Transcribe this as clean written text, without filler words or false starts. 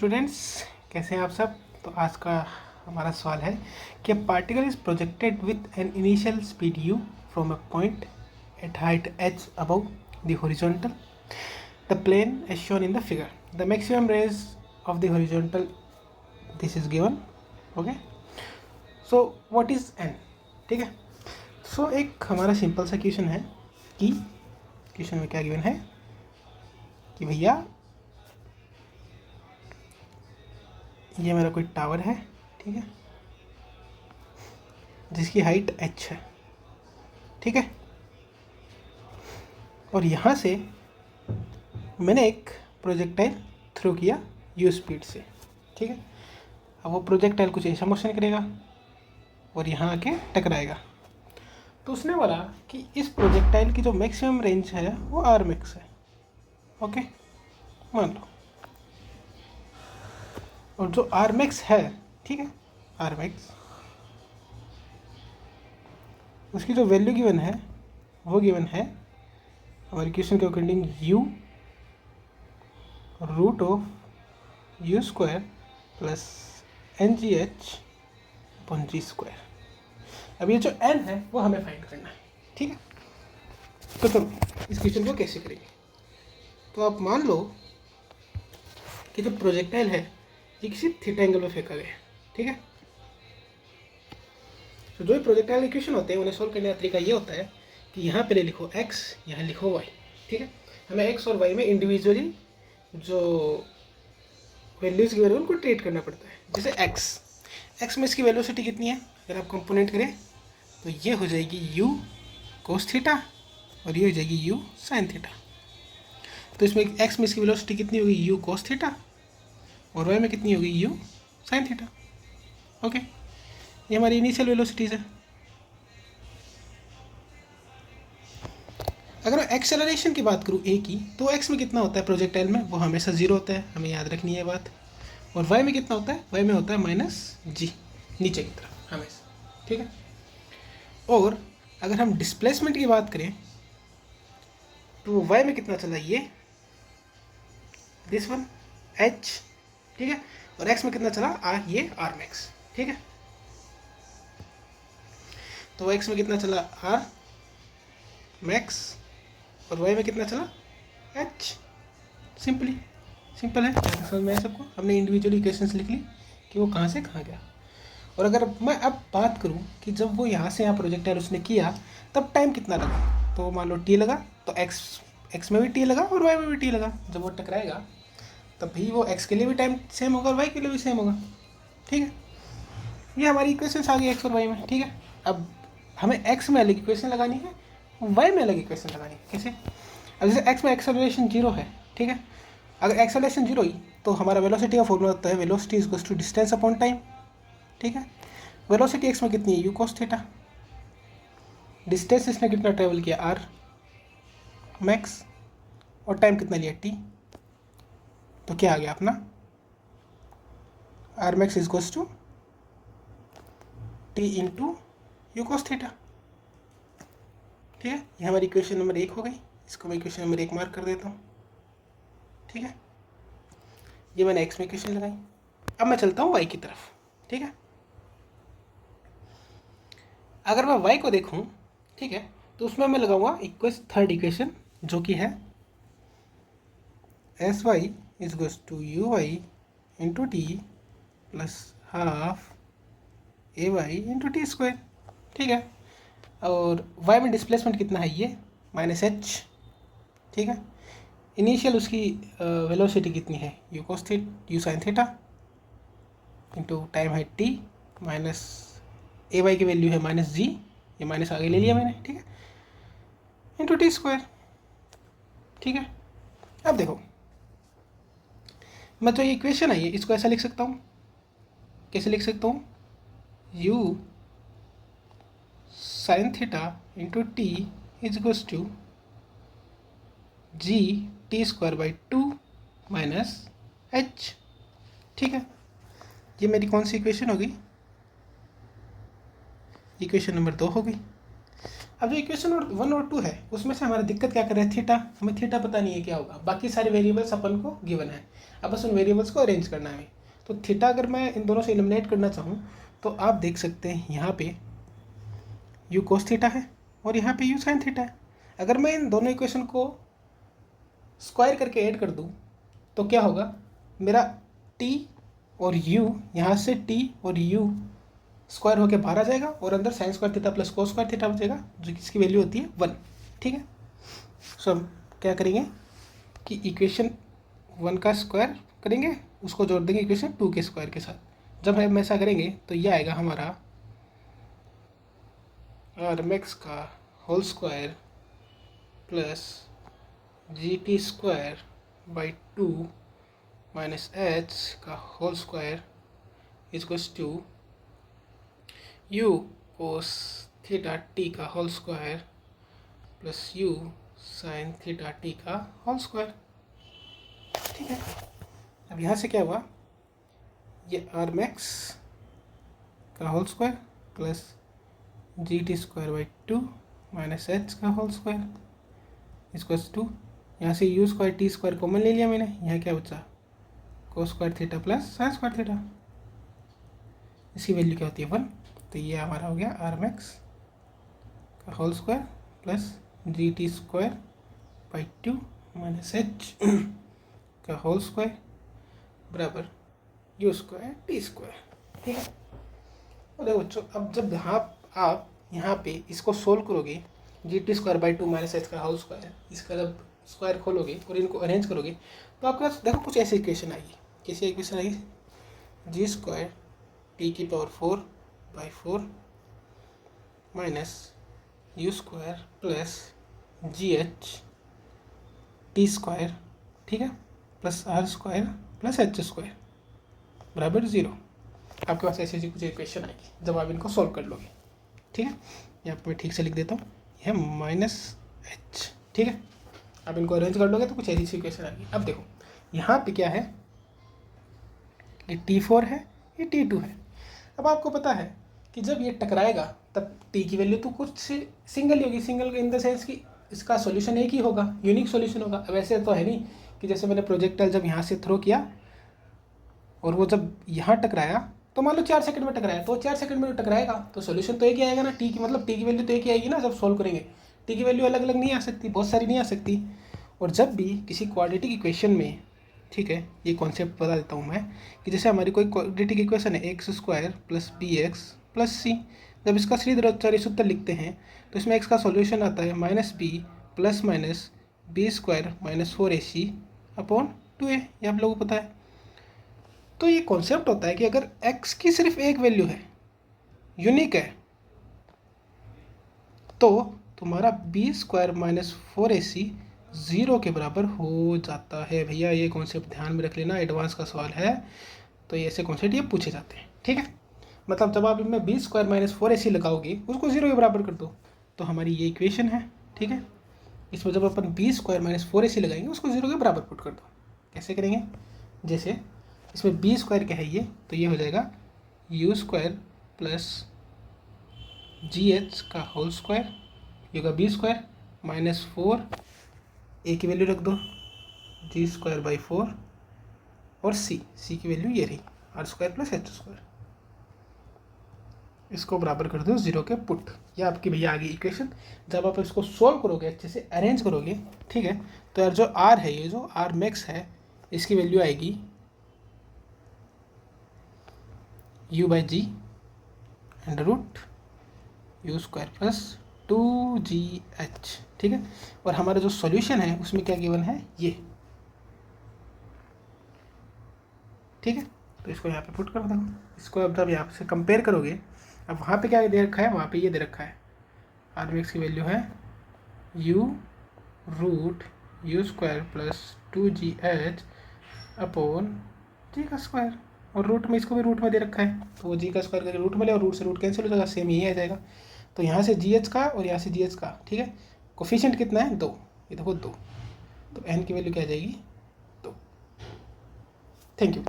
Students, कैसे हैं आप सब। तो आज का हमारा सवाल है कि particle is projected with an initial speed u from a point at height h above the horizontal the plane as shown in the figure. The maximum rays of the horizontal, this is given. Okay, so what is n? ठीक है, सो एक हमारा simple सा question है कि question में क्या given है कि भैया ये मेरा कोई टावर है, ठीक है, जिसकी हाइट h है, ठीक है, और यहाँ से मैंने एक प्रोजेक्टाइल थ्रो किया u स्पीड से, ठीक है। अब वो प्रोजेक्टाइल कुछ ऐसा मोशन करेगा और यहाँ आके टकराएगा। तो उसने बोला कि इस प्रोजेक्टाइल की जो मैक्सिमम रेंज है वो r मैक्स है। ओके, मान लो, और जो आर मैक्स है, ठीक है, आर मैक्स, उसकी जो वैल्यू गिवन है वो गिवन है हमारे क्वेश्चन के according u root of u square plus n g h upon g square. अब ये जो n है वो हमें फाइंड करना है, ठीक है। तो चलो इस क्वेश्चन को कैसे करेंगे। तो आप मान लो कि जो प्रोजेक्टाइल है ये किसी थीटा एंगल में फेंका गया है, ठीक है। तो जो प्रोजेक्टाइल इक्वेशन होते हैं उन्हें सोल्व करने का तरीका ये होता है कि यहाँ पहले लिखो x, यहाँ लिखो y, ठीक है। हमें x और y में इंडिविजुअली जो वैल्यूज गिवन है उनको ट्रीट करना पड़ता है। जैसे x में इसकी वेलोसिटी कितनी है, अगर आप कंपोनेंट करें तो ये हो जाएगी u कोस थीटा और ये हो जाएगी u साइन थीटा। तो इसमें x में इसकी वेलोसिटी कितनी होगी, u कोस थीटा, और y में कितनी होगी, u साइन थीटा। ओके, ये हमारी इनिशियल वेलोसिटीज है। अगर मैं एक्सेलरेशन की बात करूँ a की, तो x में कितना होता है प्रोजेक्टाइल में, वो हमेशा 0 होता है, हमें याद रखनी है बात। और y में कितना होता है, y में होता है -g, नीचे की तरफ हमेशा, ठीक है। और अगर हम डिस्प्लेसमेंट की बात करें तो y में कितना चला, ये दिस वन h, ठीक है, और x में कितना चला, ये r मैक्स, ठीक है। तो x में कितना चला, r मैक्स, और y में कितना चला, h। सिंपल है, समझ में आया सबको। हमने इंडिविजुअल इक्वेशंस लिख ली कि वो कहाँ से कहाँ गया। और अगर मैं अब बात करूँ कि जब वो यहाँ से यहाँ प्रोजेक्टाइल उसने किया तब टाइम कितना लगा, तो मान लो t लगा, तो x में भी t लगा और y में भी t लगा। जब वो टकराएगा तब भी वो x के लिए भी टाइम सेम होगा और y के लिए भी सेम होगा, ठीक है। ये हमारी इक्वेशंस आ गई x और y में, ठीक है। अब हमें x में अलग इक्वेशन लगानी है, y में अलग इक्वेशन लगानी है। कैसे? अब जैसे x में एक्सेलरेशन 0 है, ठीक है। अगर एक्सेलरेशन 0 ही तो हमारा वेलोसिटी का फॉर्मूला होता है velocity is equal to distance upon time, ठीक है। वेलोसिटी x में कितनी है, u कोस थीटा, डिस्टेंस इसने कितना ट्रेवल किया, r मैक्स, और टाइम कितना लिया, t। तो क्या आ गया अपना, r max is equal to t into u cos theta, ठीक है। ये हमारी इक्वेशन नंबर 1 हो गई। इसको मैं इक्वेशन नंबर 1 मार्क कर देता हूँ, ठीक है। ये मैंने x में इक्वेशन लगाई। अब मैं चलता हूँ y की तरफ, ठीक है। अगर मैं y को देखूँ, ठीक है, तो उसमें मैं लगाऊंगा थर्ड इक्वेशन जो कि है s y is goes to u y into t plus half a y into t square, ठीक है। और y में डिस्प्लेसमेंट कितना है, ये -h, ठीक है। इनिशियल उसकी वेलोसिटी कितनी है, you cos theta, you sine theta into time है t, माइनस ए वाई की वैल्यू है -g, ये माइनस आगे ले लिया मैंने, ठीक है, इंटू टी स्क्वायर, ठीक है। अब देखो, मैं तो ये इक्वेशन है, इसको ऐसा लिख सकता हूँ। कैसे लिख सकता हूँ, u sine theta into t is equals to g t square by 2 minus h, ठीक है। ये मेरी कौन सी इक्वेशन होगी, इक्वेशन नंबर 2 होगी। अब जो इक्वेशन 1 और 2 है उसमें से हमारा दिक्कत क्या कर रहा है, थीटा। हमें थीटा पता नहीं है क्या होगा, बाकी सारे वेरिएबल्स अपन को गिवन है। अब बस उन वेरिएबल्स को अरेंज करना है। तो थीटा अगर मैं इन दोनों से एलिमिनेट करना चाहूँ तो आप देख सकते हैं यहाँ पे यू कोस थीटा है और यहाँ पे यू साइन थीटा है। अगर मैं इन दोनों इक्वेशन को स्क्वायर करके ऐड कर दूँ तो क्या होगा, मेरा टी और यू, यहाँ से टी और यू स्क्वायर होके बाहर आ जाएगा और अंदर sign square theta plus cos square theta बचेगा, जो जिसकी वैल्यू होती है 1। ठीक है, सो हम क्या करेंगे कि इक्वेशन 1 का स्क्वायर करेंगे, उसको जोड़ देंगे इक्वेशन 2 के स्क्वायर के साथ। जब हम ऐसा करेंगे तो यह आएगा हमारा RMX का whole square plus GT square by 2 minus H का whole square equals to u cos theta t का whole square plus u sine theta t का होल स्क्वायर। ठीक है, अब यहाँ से क्या हुआ, ये RMX का whole square plus GT square by 2 minus H का होल स्क्वायर इक्वल्स टू, यहाँ से u square t square common ले लिया मैंने, यहाँ क्या बचा cos square theta plus sine square theta, इसकी वैल्यू क्या होती है 1। तो ये हमारा हो गया RMX का whole square plus GT square by 2 minus H का होल स्क्वायर बराबर यू स्क्वायर टी स्क्वायर। ठीक है, और देखो बच्चों, अब जब आप यहाँ पे इसको सोल्व करोगे GT square by 2 minus H का होल स्क्वायर, इसका जब स्क्वायर खोलोगे और इनको अरेंज करोगे तो आपके पास देखो कुछ ऐसी इक्वेशन आएगी। कैसी इक्वेशन आएगी, जी स्क्वायर टी की power 4 by 4 minus you square plus GH T square, ठीक है, plus R square plus H square बराबर 0। आपके पास ऐसी ऐसी कुछ इक्वेशन आएगी जब आप इनको सॉल्व कर लोगे। ठीक है, यहाँ पर मैं ठीक से लिख देता हूँ, यह माइनस H। ठीक है, आप इनको अरेंज कर लोगे तो कुछ ऐसी इक्वेशन आएगी। अब देखो यहाँ पे क्या है, ये T4 है, ये T2 है। अब आपको पता है कि जब ये टकराएगा तब T की वैल्यू तो कुछ सिंगल ही होगी, सिंगल इन द सेंस कि इसका सॉल्यूशन एक ही होगा, यूनिक सॉल्यूशन होगा। अब ऐसे तो है नहीं कि जैसे मैंने प्रोजेक्टाइल जब यहाँ से थ्रो किया और वो जब यहाँ टकराया तो मान लो 4 सेकंड में टकराया, तो 4 सेकंड में टकराएगा तो सॉल्यूशन तो एक ही आएगा ना। टी की मतलब टी की वैल्यू तो एक ही आएगी ना जब सॉल्व करेंगे। टी की वैल्यू अलग अलग नहीं आ सकती, बहुत सारी नहीं आ सकती। और जब भी किसी क्वाड्रेटिक इक्वेशन में, ठीक है, ये कॉन्सेप्ट बता देता हूँ मैं कि जैसे हमारी कोई क्वाड्रेटिक इक्वेशन है x square plus b x plus c, जब इसका सीधे सूत्र लिखते हैं तो इसमें एक्स का सॉल्यूशन आता है minus b plus minus b square minus 4ac upon 2a, ये आप लोगों को पता है। तो ये कॉन्सेप्ट होता है कि अगर x की सिर्फ एक वैल्यू है, यूनिक है, तो तुम्हारा बी स्क्वायर माइनस 4ac 0 के बराबर हो जाता है। भैया ये कॉन्सेप्ट ध्यान में रख लेना, एडवांस का सवाल है तो ये ऐसे कॉन्सेप्ट ये पूछे जाते हैं। ठीक है, मतलब जब आप इनमें बी स्क्वायर माइनस 4ac लगाओगे, उसको 0 के बराबर कर दो, तो हमारी ये इक्वेशन है। ठीक है, इसमें जब अपन बी स्क्वायर माइनस 4ac लगाएंगे उसको 0 के बराबर पुट कर दो। कैसे करेंगे, जैसे इसमें बी स्क्वायर क्या है ये, तो ये हो जाएगा यू स्क्वायर प्लस GH का होल स्क्वायर, ये होगा बी स्क्वायर माइनस 4, ए की वैल्यू रख दो जी स्क्वायर बाई 4 और सी की वैल्यू ये रही r square plus h square, इसको बराबर कर दो 0 के पुट। ये आपकी भैया आ गई इक्वेशन। जब आप इसको सोल्व करोगे, अच्छे से अरेंज करोगे, ठीक है, तो यार जो आर है, ये जो आर मैक्स है, इसकी वैल्यू आएगी u by g under root u square plus 2GH। ठीक है, और हमारा जो सॉल्यूशन है उसमें क्या गिवन है, ये। ठीक है, तो इसको यहाँ पे पुट कर दो। इसको अब जब यहाँ से कंपेयर करोगे, अब वहाँ पे क्या दे रखा है, वहाँ पे ये दे रखा है आर मैक्स की वैल्यू है u root u square plus 2GH upon g का स्क्वायर, और रूट में इसको भी रूट में दे रखा है, तो वो जी का स्क्वायर करके रूट में ले और रूट से रूट कैंसिल हो जाएगा, सेम यही आ जाएगा। तो यहाँ से GH का और यहाँ से GH का, ठीक है, कोफिशिएंट कितना है 2, ये देखो 2, तो n की वैल्यू क्या आ जाएगी 2। Thank you.